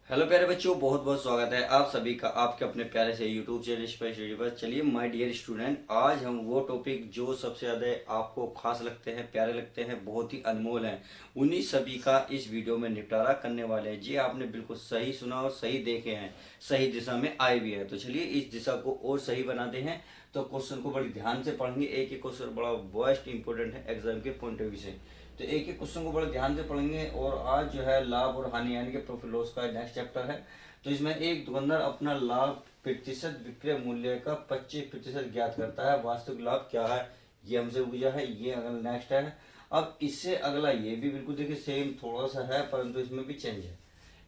Hello प्यारे बच्चों, बहुत बहुत स्वागत है आप सभी का आपके अपने प्यारे से यूट्यूब चैनल स्पेशल पर। चलिए माय डियर स्टूडेंट, आज हम वो टॉपिक जो सबसे ज़्यादा आपको खास लगते हैं, प्यारे लगते हैं, बहुत ही अनमोल हैं, उन्हीं सभी का इस वीडियो में निपटारा करने वाले हैं। जी आपने बिल्कुल सही सुना और सही देखे हैं, सही दिशा में आए भी है। तो चलिए इस दिशा को और सही बनाते हैं। तो क्वेश्चन को बड़ी ध्यान से पढ़ेंगे, एक एक क्वेश्चन बड़ा बेस्ट इंपॉर्टेंट है एग्जाम के पॉइंट ऑफ व्यू से। तो एक एक क्वेश्चन को बड़े ध्यान से पढ़ेंगे। और आज जो है लाभ और हानि यानी कि प्रॉफिट लॉस का नेक्स्ट चैप्टर है। तो इसमें एक दुकानदार अपना लाभ प्रतिशत विक्रय मूल्य का 25% ज्ञात करता है। वास्तविक लाभ क्या है ये हमसे पूछा है। ये अगला नेक्स्ट है। अब इससे अगला ये भी बिल्कुल देखिए सेम थोड़ा सा है, परंतु इसमें भी चेंज है।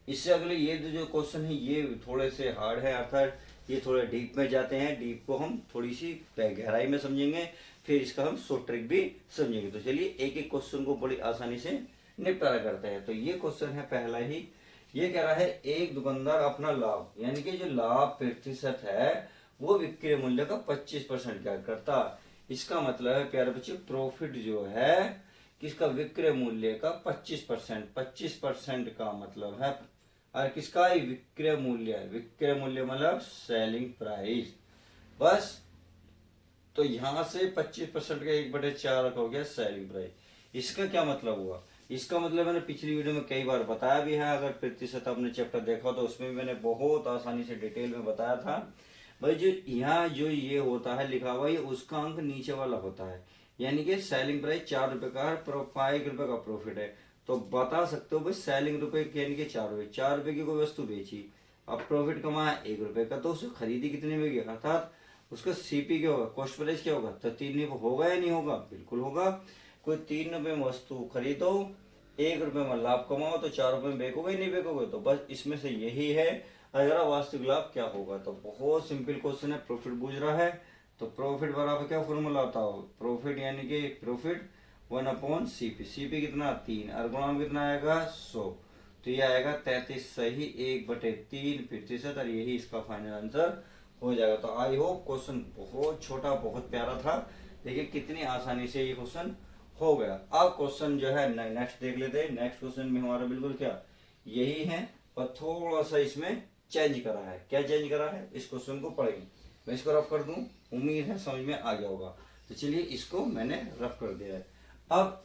इससे अगले ये जो क्वेश्चन है ये थोड़े से हार्ड है, अर्थात ये थोड़े डीप में जाते हैं। डीप को हम थोड़ी सी गहराई में समझेंगे, फिर इसका हम शॉर्ट ट्रिक भी समझेंगे। तो चलिए एक एक क्वेश्चन को बड़ी आसानी से निपटारा करते हैं। तो ये क्वेश्चन है पहला ही। ये कह रहा है एक दुकानदार अपना लाभ यानी कि जो लाभ प्रतिशत है वो विक्रय मूल्य का 25% क्या करता। इसका मतलब है प्यारे बच्चे प्रॉफिट जो है किसका, विक्रय मूल्य का 25%। 25% का मतलब है और किसका, विक्रय मूल्य। विक्रय मूल्य मतलब सेलिंग प्राइस। बस तो यहां से 25% का 1/4 हो गया सेलिंग प्राइस। इसका क्या मतलब हुआ, इसका मतलब मैंने पिछली वीडियो में कई बार बताया भी है। अगर प्रतिशत आपने चैप्टर देखा तो उसमें भी मैंने बहुत आसानी से डिटेल में बताया था। भाई जो यहाँ जो ये होता है लिखा हुआ, ये उसका अंक नीचे वाला होता है। यानी कि सेलिंग प्राइस 4 रुपए का है, 5 रुपए का प्रॉफिट है। तो बता सकते हो भाई सेलिंग रुपए यानी कि 4 रुपए, 4 रुपए की कोई वस्तु बेची, अब प्रॉफिट कमाया 1 रुपए का, तो उसे खरीदी कितने में की, अर्थात उसका सीपी क्या होगा, कॉस्ट प्राइस क्या होगा। तो 3 होगा या नहीं होगा, बिल्कुल होगा। कोई 3 रुपए में वस्तु खरीदो, 1 रुपए में लाभ कमाओ, तो 4 रुपए में बेचोगे नहीं बेचोगे। तो बस इसमें से यही है। अगर वास्तविक लाभ क्या होगा, तो बहुत सिंपल क्वेश्चन है। प्रॉफिट पूछ रहा है तो प्रॉफिट बराबर क्या फॉर्मूला आता हो, प्रॉफिट यानी कि प्रॉफिट 1/CP। सीपी कितना 3 और गुणाम कितना आएगा 100। तो ये आएगा 33 सही 1/3%। और यही इसका फाइनल आंसर हो जाएगा। तो आई होप क्वेश्चन बहुत छोटा बहुत प्यारा था। देखिए कितनी आसानी से ये क्वेश्चन हो गया। अब क्वेश्चन जो है नेक्स्ट देख लेते हैं। नेक्स्ट क्वेश्चन में हमारा बिल्कुल क्या यही है, पर थोड़ा सा इसमें चेंज करा है। क्या चेंज करा है, इस क्वेश्चन को पढ़ेंगे। मैं इसको रफ कर दूं, उम्मीद है समझ में आ गया होगा। तो चलिए इसको मैंने रफ कर दिया है। अब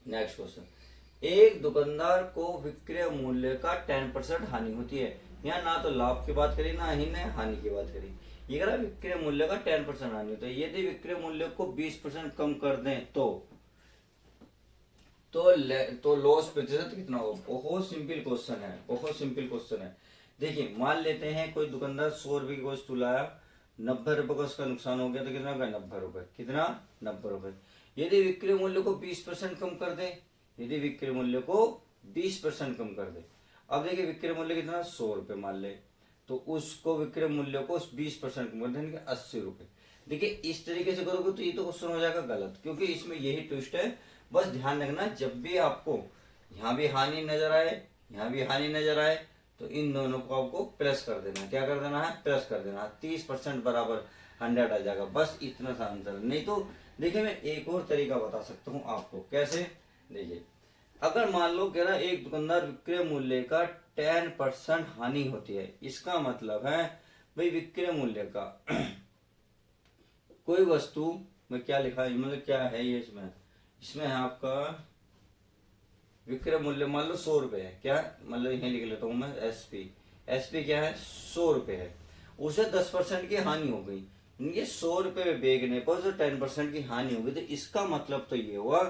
नेक्स्ट क्वेश्चन, एक दुकानदार को विक्रय मूल्य का 10% हानि होती है। यहाँ ना तो लाभ की बात करी ना ही ने हानि की बात करी। ये कह रहा विक्रय मूल्य का 10% हानि होती है। यदि विक्रय मूल्य को 20% कम कर दें तो लॉस प्रतिशत कितना हो। बहुत सिंपल क्वेश्चन है, बहुत सिंपल क्वेश्चन है। देखिए मान लेते हैं कोई दुकानदार 100 रुपए की वस्तु लाया, 90 रुपए का उसका नुकसान हो गया, तो कितना होगा 90 रुपए। कितना 90 रुपए। यदि विक्रय मूल्य को 20% कम कर दे, यदि विक्रय मूल्य को 20% कम कर दे, अब देखिए विक्रय मूल्य कितना 100 रुपए मान ले, तो उसको विक्रय मूल्य को 20% कम कर देंगे 80 रुपए। देखिए इस तरीके से करोगे तो ये तो क्वेश्चन हो जाएगा गलत, क्योंकि इसमें यही ट्विस्ट है। बस ध्यान रखना जब भी आपको यहाँ भी हानि नजर आए, यहाँ भी हानि नजर आए, तो इन दोनों को आपको प्लस कर देना है। क्या कर देना है, प्लस कर देना है। 30% बराबर 100 आ जाएगा। बस इतना सा अंतर। नहीं तो देखिए मैं एक और तरीका बता सकता हूँ आपको, कैसे। देखिए अगर मान लो कह रहा एक दुकानदार विक्रय मूल्य का 10% हानि होती है, इसका मतलब है भाई विक्रय मूल्य का कोई वस्तु में क्या लिखा है, मतलब क्या है ये, इसमें इसमें है आपका विक्रय मूल्य मान लो 100 रुपए है। क्या मतलब यही लिख लेता हूं मैं, एसपी। एसपी क्या है 100 रुपए है, उसे 10% की हानि हो गई। ये 100 रुपए में बेचने पर जो 10% की हानि होगी, तो इसका मतलब तो ये हुआ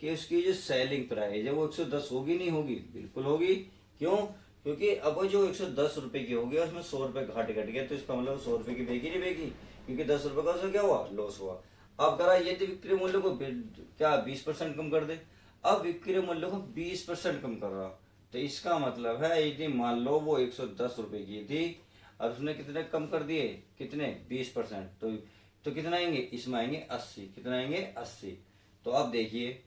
कि उसकी जो सेलिंग प्राइस है वो 110 होगी, नहीं होगी, बिल्कुल होगी। क्यों, क्योंकि अब जो 110 रुपए की हो गया उसमें 100 रुपए घट घट गया, तो इसका मतलब 100 रुपए की बेगी नहीं बेगी, क्योंकि 10 रुपए का उसमें क्या हुआ, लॉस हुआ। अब करा ये तो विक्रय मूल्य को क्या 20% कम कर दे। अब विक्रय मूल्य को 20% कम कर रहा, तो इसका मतलब है यदि मान लो वो 110 रुपए की थी और उसने कितने कम कर दिए, कितने 20%, तो कितना आएंगे, इसमें आएंगे 80। कितना आएंगे 80। तो अब देखिए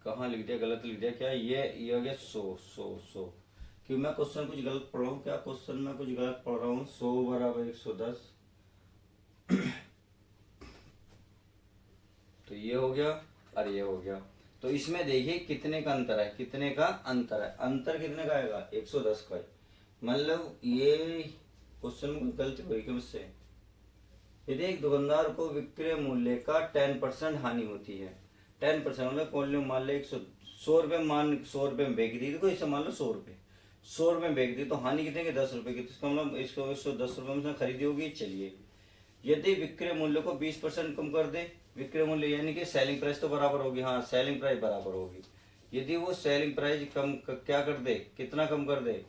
कहाँ लिख दिया, गलत लिख दिया। क्या ये हो गया 100 क्यों मैं क्वेश्चन कुछ गलत पढ़ रहा हूँ, क्या क्वेश्चन में कुछ गलत पढ़ रहा हूँ। 100 बराबर 110, तो ये हो गया और ये हो गया। तो इसमें देखिए कितने का अंतर है, कितने का अंतर है, अंतर कितने का आएगा 110 का। मतलब ये क्वेश्चन में गलती हुई कि मुझसे, यदि एक दुकानदार को विक्रय मूल्य का 10% हानि होती है, 10% मतलब वॉल्यूम मान ले 100 रुपये, मान 100 रुपये में बेच दी, तो इसे मान लो 100 रुपये, 100 रुपये में बेच दी, तो हानि कितने की 10 रुपये की, तो इसका मतलब इसको 110 रुपये में खरीदी होगी। चलिए यदि विक्रय मूल्य को 20% कम कर दे, विक्रय मूल्य यानी कि सेलिंग प्राइस तो बराबर होगी, हाँ सेलिंग प्राइस बराबर होगी, यदि वो सेलिंग प्राइस कम क्या कर दे, कितना कम कर दे,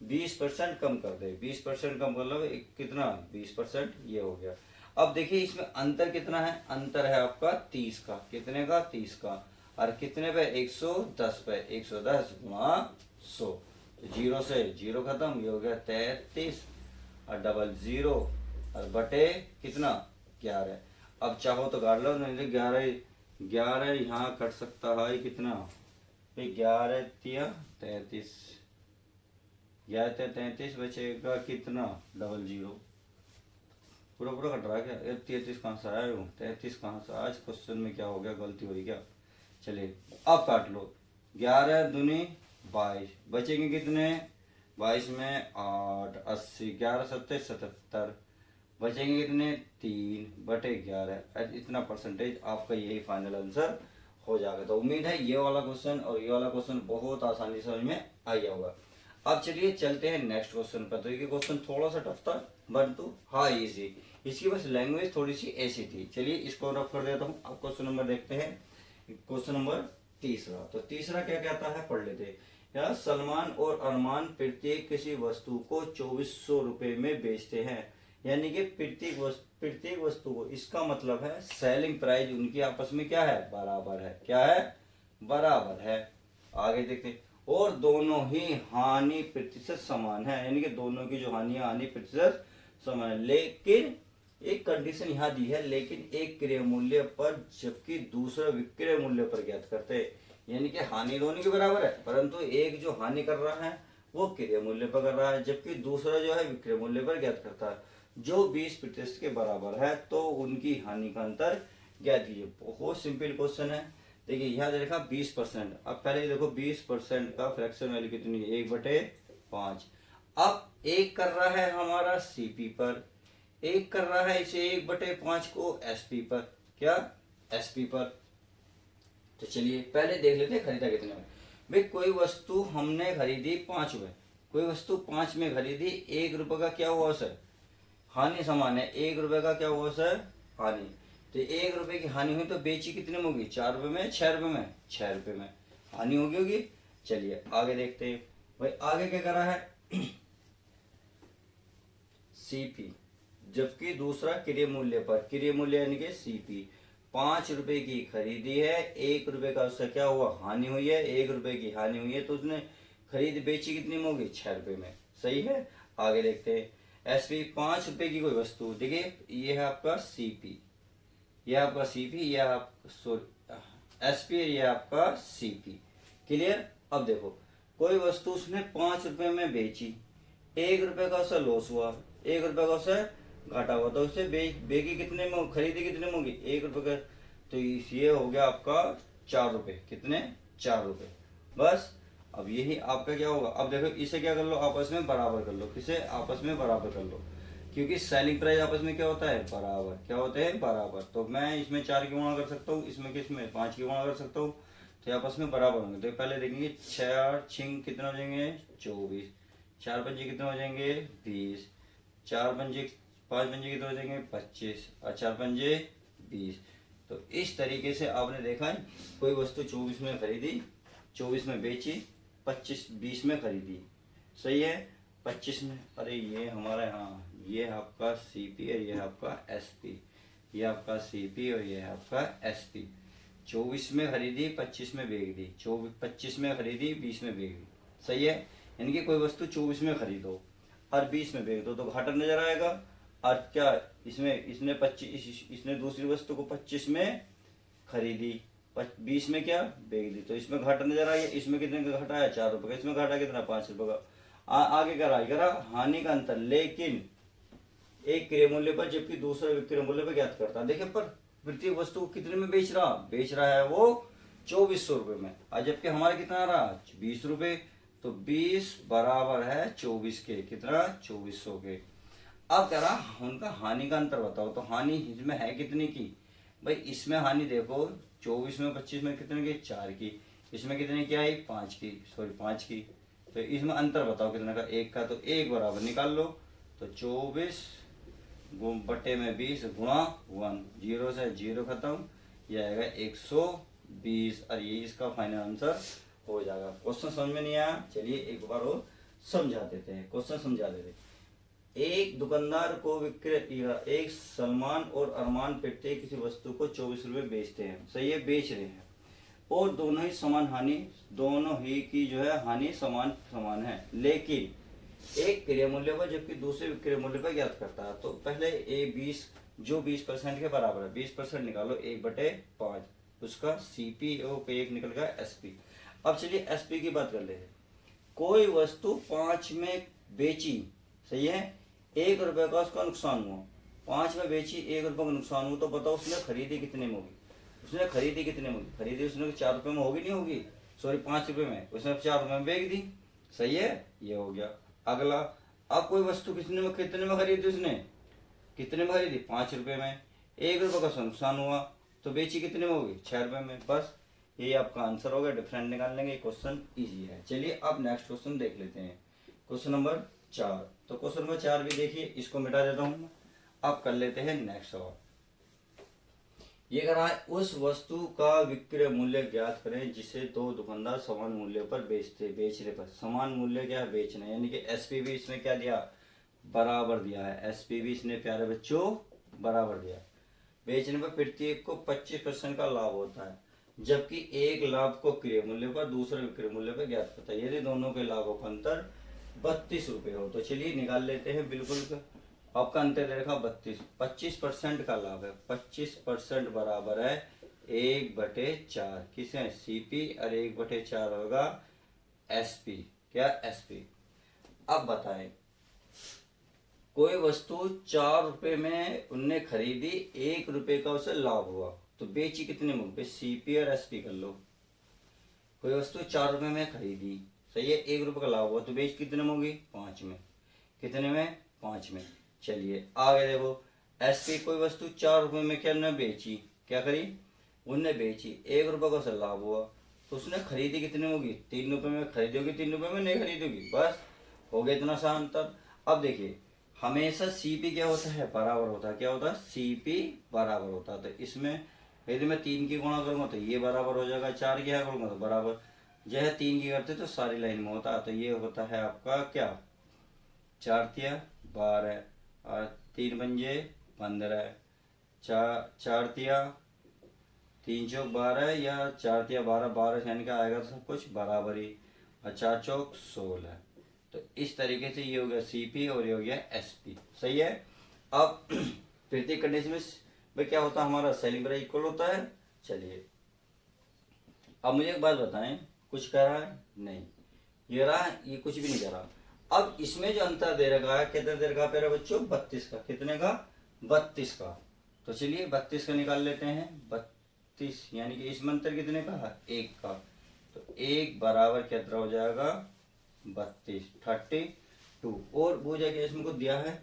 20% कम कर दे, 20% कम कर लो, कितना 20%, ये हो गया। अब देखिए इसमें अंतर कितना है, अंतर है आपका 30 का, कितने का 30 का, और कितने पे 110 पे, 110 गुणा 100, जीरो से जीरो खत्म, ये हो गया 33 और डबल जीरो और बटे कितना 11। अब चाहो तो काट लो, नहीं तो 11 यहाँ कट सकता है, कितना 11 तिया 33, 11 तिया 33, बचेगा कितना डबल जीरो, पूरा पूरा कट रहा क्या, 33 कहाँ से आया हूँ, 33 कहाँ से, आज क्वेश्चन में क्या हो गया, गलती हुई क्या। चलिए अब काट लो, 11 दूनी 22, बचेंगे कितने, 22 में 8, 80, 11 सत्ते 77, बचेंगे कितने 3 बटे 11, इतना परसेंटेज आपका यही फाइनल आंसर हो जाएगा। तो उम्मीद है ये वाला क्वेश्चन और ये वाला क्वेश्चन बहुत आसानी समझ में आ गया होगा। अब चलिए चलते हैं नेक्स्ट क्वेश्चन पर। तो ये क्वेश्चन थोड़ा सा टफ था परंतु हाँ इजी, इसकी बस लैंग्वेज थोड़ी सी ऐसी थी। चलिए इसको रफ कर देता हूँ। अब क्वेश्चन नंबर देखते हैं, क्वेश्चन नंबर तीसरा। तो तीसरा क्या कहता है पढ़ लेते हैं। यार सलमान और अरमान प्रत्येक किसी वस्तु को 2400 रुपए में बेचते हैं, यानी कि प्रत्येक वस्तु को, इसका मतलब है सेलिंग प्राइस उनकी आपस में क्या है, बराबर है। क्या है, बराबर है। आगे देखते हैं। और दोनों ही हानि प्रतिशत समान है, यानी कि दोनों की जो हानि प्रतिशत समान है, लेकिन एक कंडीशन यहाँ दी है, लेकिन एक क्रय मूल्य पर जबकि दूसरा विक्रय मूल्य पर ज्ञात करते हैं। यानी कि हानि दोनों के बराबर है, परंतु एक जो हानि कर रहा है वो क्रय मूल्य पर कर रहा है, जबकि दूसरा जो है विक्रय मूल्य पर ज्ञात करता है। जो 20% के बराबर है तो उनकी हानि का अंतर ज्ञात कीजिए। बहुत सिंपल क्वेश्चन है। देखिए यहाँ देखा 20%। अब पहले देखो 20% का फ्रैक्शन वैल्यू कितनी है, 1/5। अब एक कर रहा है हमारा सीपी पर, एक कर रहा है इसे 1/5 को एसपी पर। क्या, एसपी पर। तो चलिए पहले देख लेते हैं खरीदा कितने में। भाई कोई वस्तु हमने खरीदी 5 रुपए, कोई वस्तु 5 में खरीदी, 1 रुपए का क्या हुआ सर, हानि समान है। 1 रुपए का क्या हुआ सर, हानि। तो 1 रुपए की हानि हुई तो बेची कितने में होगी, 4 रुपए में, 6 रुपए में, 6 रुपए में हानि होगी। चलिए आगे देखते हैं। भाई आगे क्या करा है सीपी, जबकि दूसरा क्रय मूल्य पर, क्रय मूल्य यानी कि सीपी 5 रुपए की खरीदी है, 1 रुपए का उसका क्या हुआ, हानि हुई है। 1 रुपए की हानि हुई है तो उसने खरीद बेची कितनी में होगी, 6 रुपए में। सही है। आगे देखते हैं। एसपी 5 रुपए की कोई वस्तु, देखिए ये है आपका सीपी, ये आपका सीपी, ये आप सॉरी एसपी, ये आपका सीपी। क्लियर। अब देखो कोई वस्तु उसने 5 रुपए में बेची, 1 रुपए का उसका लॉस हुआ, 1 रुपए का उससे घाटा हुआ, तो उसे बेगी कितने में, खरीदी कितने में होगी, 1 रुपए का। तो ये हो गया आपका 4 रुपए, कितने, 4 रुपए। बस अब यही आपका क्या होगा। अब देखो इसे क्या कर लो, आपस में बराबर कर लो। किसे, आपस में बराबर कर लो, क्योंकि सेलिंग प्राइस आपस में क्या होता है, बराबर। क्या होते हैं, बराबर। तो मैं इसमें 4 की गुणा कर सकता हूँ, इसमें किसमें 5 की गुणा कर सकता हूँ, तो आपस में बराबर होंगे। तो पहले देखेंगे 6 छिंग कितने हो जाएंगे, 24, 4 पंजे कितने हो जाएंगे, 20, 4 पंजे 5 पंजे कितने हो जाएंगे, 25, और 4 पंजे 20। तो इस तरीके से आपने देखा है कोई वस्तु 24 में खरीदी, 24 में बेची, 20 में खरीदी। सही है। 25 में, अरे ये हमारा, हाँ ये आपका सीपी और ये आपका एसपी, ये आपका सीपी और ये आपका एसपी। 24 में खरीदी, 25 में बेच दी, 25 में खरीदी, 20 में बेच दी। सही है। यानी कि कोई वस्तु 24 में खरीदो और 20 में बेच दो तो घाटा नजर आएगा। और क्या इसमें, इसने 25, इसने दूसरी वस्तु को 25 में खरीदी, 20 में क्या बेच दी, तो इसमें घाटा नजर आ गया। इसमें कितने का घाटा है, 4 रुपए का। इसमें घाटा कितना, 5 रुपए का। आगे करा हानि का अंतर, लेकिन एक क्रय मूल्य पर जबकि दूसरा विक्रय मूल्य पर ज्ञात करता है। देखिए पर प्रत्येक वस्तु कितने में बेच रहा है वो 2400 रुपये में। और जबकि हमारा कितना आ रहा 20 रुपये, तो 20 बराबर है 24 के, कितना 2400 के। अब कह रहा उनका हानि का अंतर बताओ, तो हानि इसमें है कितनी की भाई, इसमें हानि देखो 24 में 25 में कितने की 4 की, इसमें कितने की आई 5 की, सॉरी 5 की। तो इसमें अंतर बताओ कितने का, 1 का, तो 1 बराबर निकाल लो। तो 24 बटे में 20 गुणा 1, 0 से 0 खत्म, यह आएगा 120, और ये इसका फाइनल आंसर हो जाएगा। क्वेश्चन समझ में नहीं आया, चलिए एक बार और समझा देते हैं, क्वेश्चन समझा देते हैं। एक दुकानदार को विक्रय, एक सलमान और अरमान प्रत्येक किसी वस्तु को 24 रुपये बेचते हैं, सही है, बेच रहे हैं, और दोनों ही समान हानि, दोनों ही की जो है हानि समान समान है, लेकिन एक क्रय मूल्य पर जबकि दूसरे विक्रय मूल्य पर ज्ञात करता है। तो पहले ए 20 जो 20% के बराबर है, 20% निकालो 1/5, उसका सीपी और एक निकल गया एसपी। अब चलिए एसपी की बात कर लेते हैं। कोई वस्तु 5 में बेची, सही है, 1 रुपए का उसका नुकसान हुआ, 5 में बेची 1 रुपए का नुकसान हुआ, तो बताओ उसने खरीदी कितने में होगी, उसने खरीदी कितने में होगी, खरीदी उसने 4 रुपए में होगी नहीं होगी, सॉरी 5 रुपए में, उसने 4 रुपए में बेच दी, सही है, ये हो गया। अगला, अब कोई वस्तु कितने में खरीदी उसने, कितने में खरीदी 5 रुपए में, 1 रुपए का नुकसान हुआ, तो बेची कितने में होगी 6 रुपए में, बस ये आपका आंसर होगा। डिफरेंट निकाल लेंगे, क्वेश्चन इजी है। चलिए अब नेक्स्ट क्वेश्चन देख लेते हैं, क्वेश्चन नंबर 4। तो क्वेश्चन नंबर 4 भी देखिए, इसको मिटा देता हूं। अब कर लेते हैं नेक्स्ट सवाल। ये कह रहा है उस वस्तु का विक्रय मूल्य ज्ञात करें जिसे दो दुकानदार समान मूल्य पर बेचने पर, समान मूल्य क्या है बेचना, यानी कि एसपी भी इसने क्या दिया बराबर दिया है, एसपी भी इसने प्यारे बच्चों बराबर दिया। बेचने पर प्रत्येक को 25% का लाभ होता है, जबकि एक लाभ को क्रय मूल्य पर दूसरे विक्रय मूल्य पर ज्ञात करता है यदि दोनों के लाभों का अंतर 32 रुपये हो। तो चलिए निकाल लेते हैं, बिल्कुल आपका अंतर दे रखा 32, 25% का लाभ है, 25% बराबर है 1/4, किसे है सीपी, और 1/4 होगा एसपी, क्या एसपी। अब बताएं कोई वस्तु 4 रुपए में उनने खरीदी, 1 रुपए का उसे लाभ हुआ, तो बेची कितने में, सीपी और एसपी कर लो। कोई वस्तु 4 रुपए में खरीदी, सही है, 1 रुपए का लाभ हुआ, तो बेच कितने में होगी 5 में, कितने में 5 में। चलिए आगे देखो, एसपी कोई वस्तु 4 रुपए में क्या ने बेची, क्या करी उनने बेची, 1 रुपए का उसे लाभ हुआ, तो उसने खरीदी कितने में होगी 3 रुपए में खरीदी होगी, 3 रुपए में नहीं खरीदी होगी, बस हो गया इतना सा अंतर। अब देखिए हमेशा सीपी क्या होता है बराबर होता है, क्या होता है सीपी बराबर होता है। तो इसमें यदि मैं 3 की गुणा करूंगा तो ये बराबर हो जाएगा, 4 की करूंगा तो बराबर, जो है 3 की करते तो सारी लाइन में होता है, तो ये होता है आपका क्या 4 तिया 12 और 3 पंजे 15, 4 तिया 3 चौक 12 या 4 तिया 12, 12 यानी कि आएगा तो सब कुछ बराबर ही, और 4 चौक 16। तो इस तरीके से ये हो गया सीपी और ये हो गया एसपी, सही है। अब प्रत्येक कंडीशन में भाई क्या होता है हमारा सेलिंग प्राइस इक्वल होता है। चलिए अब मुझे एक बात बताएं, कुछ कह रहा है नहीं, ये रहा ये कुछ भी नहीं कह रहा। अब इसमें जो अंतर दे रखा है कितने दे रखा है प्यारे बच्चों 32 का, कितने का 32 का। तो चलिए 32 का निकाल लेते हैं, 32 यानी कि इसमें अंतर कितने का है 1 का, तो 1 बराबर कितना हो जाएगा 32, 32। और वो जगह इसमें कुछ दिया है,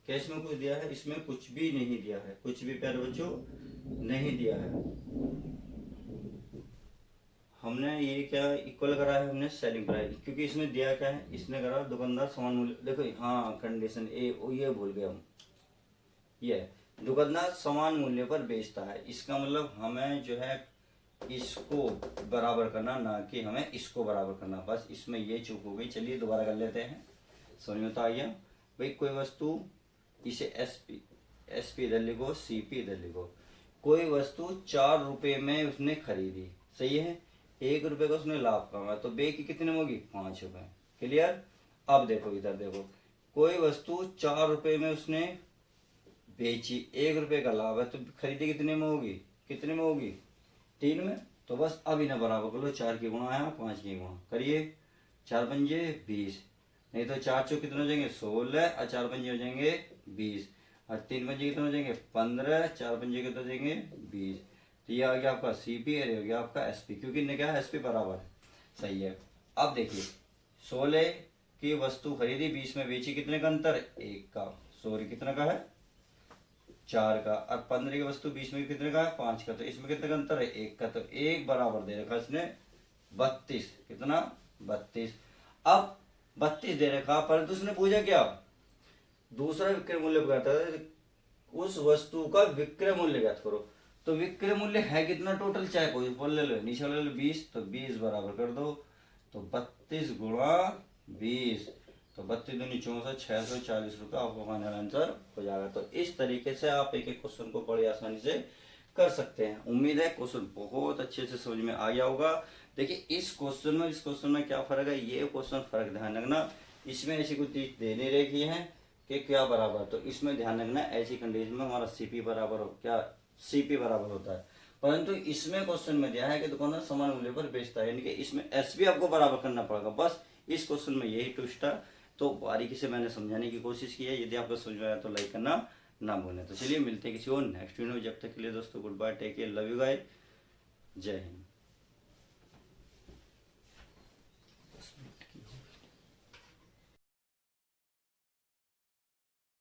क्या इसमें कुछ दिया है, इसमें कुछ भी नहीं दिया है, कुछ भी प्यारे बच्चों नहीं दिया है। हमने ये क्या इक्वल करा है, हमने सेलिंग प्राइस, क्योंकि इसमें दिया क्या है, इसने करा दुकानदार समान मूल्य, देखो हाँ कंडीशन ए ये भूल गए हम, ये दुकानदार समान मूल्य पर बेचता है, इसका मतलब हमें जो है इसको बराबर करना, ना कि हमें इसको बराबर करना, बस इसमें ये चूक हो गई। चलिए दोबारा कर लेते हैं, समझ में तो आ गया। भाई कोई वस्तु, इसे एसपी इधर लिखो, सीपी इधर लिखो। कोई वस्तु 4 रुपए में उसने खरीदी, सही है, 1 रुपए का उसने लाभ कमाया, तो बे की कितने में होगी 5 रुपए, क्लियर। अब देखो इधर देखो, कोई वस्तु 4 रुपए में उसने बेची, 1 रुपए का लाभ है, तो खरीदी कितने में होगी, कितने में होगी 3 में। तो बस अब इन्हें बराबर कर लो, 4 की गुणा आया 5 की गुणा करिए, 4 पंजे 20, नहीं तो 4 चौक कितने हो जाएंगे 16, और 4 पंजे हो जाएंगे 20, और 3 पंजे कितने हो जाएंगे 15, 4 पंजे कितने हो जाएंगे 20। तो ये आ गया आपका CP, ये हो गया आपका SP, क्योंकि इनने क्या है SP बराबर है। सही है। अब देखिए 16 की वस्तु खरीदी, 20 में बेची, कितने का अंतर, 1 का, सॉरी कितना का है, 4 का। और 15 की वस्तु 20 में कितने का है, 5 का, तो इसमें कितने का अंतर है, 1 का। तो 1 बराबर दे रखा इसने 32, कितना, 32। अब 32 दे रखा, परंतु उसने पूछा क्या, दूसरा विक्रय मूल्य बताता है, उस वस्तु का विक्रय मूल्य ज्ञात करो। तो विक्रय मूल्य है कितना टोटल, चाहे कोई बोल ले लो, नीचे ले लो 20, तो 20 बराबर कर दो, तो 32 गुणा 20, तो 32 दूनी 64, 640 रुपये आपका फाइनल आंसर हो जाएगा। तो इस तरीके से आप एक एक क्वेश्चन को बड़ी आसानी से कर सकते हैं। उम्मीद है क्वेश्चन बहुत अच्छे से समझ में आ गया होगा। देखिए इस क्वेश्चन में क्या फर्क है, ये क्वेश्चन फर्क ध्यान रखना, इसमें ऐसी कुछ चीज दे नहीं रखी है कि क्या बराबर, तो इसमें ध्यान रखना ऐसी कंडीशन में हमारा CP बराबर हो, क्या CP बराबर होता है। परंतु इसमें क्वेश्चन में दिया है कि दुकानदार समान मूल्य पर बेचता है, यानी कि इसमें SP आपको बराबर करना पड़ेगा। बस इस क्वेश्चन में यही ट्विस्ट है। तो बारीकी से मैंने समझाने की कोशिश की है। यदि आपको समझ में आया तो लाइक करना ना भूलें। तो चलिए मिलते हैं किसी और नेक्स्ट वीडियो में। जब तक के लिए दोस्तों good bye, take care, love you guys, जय हिंद।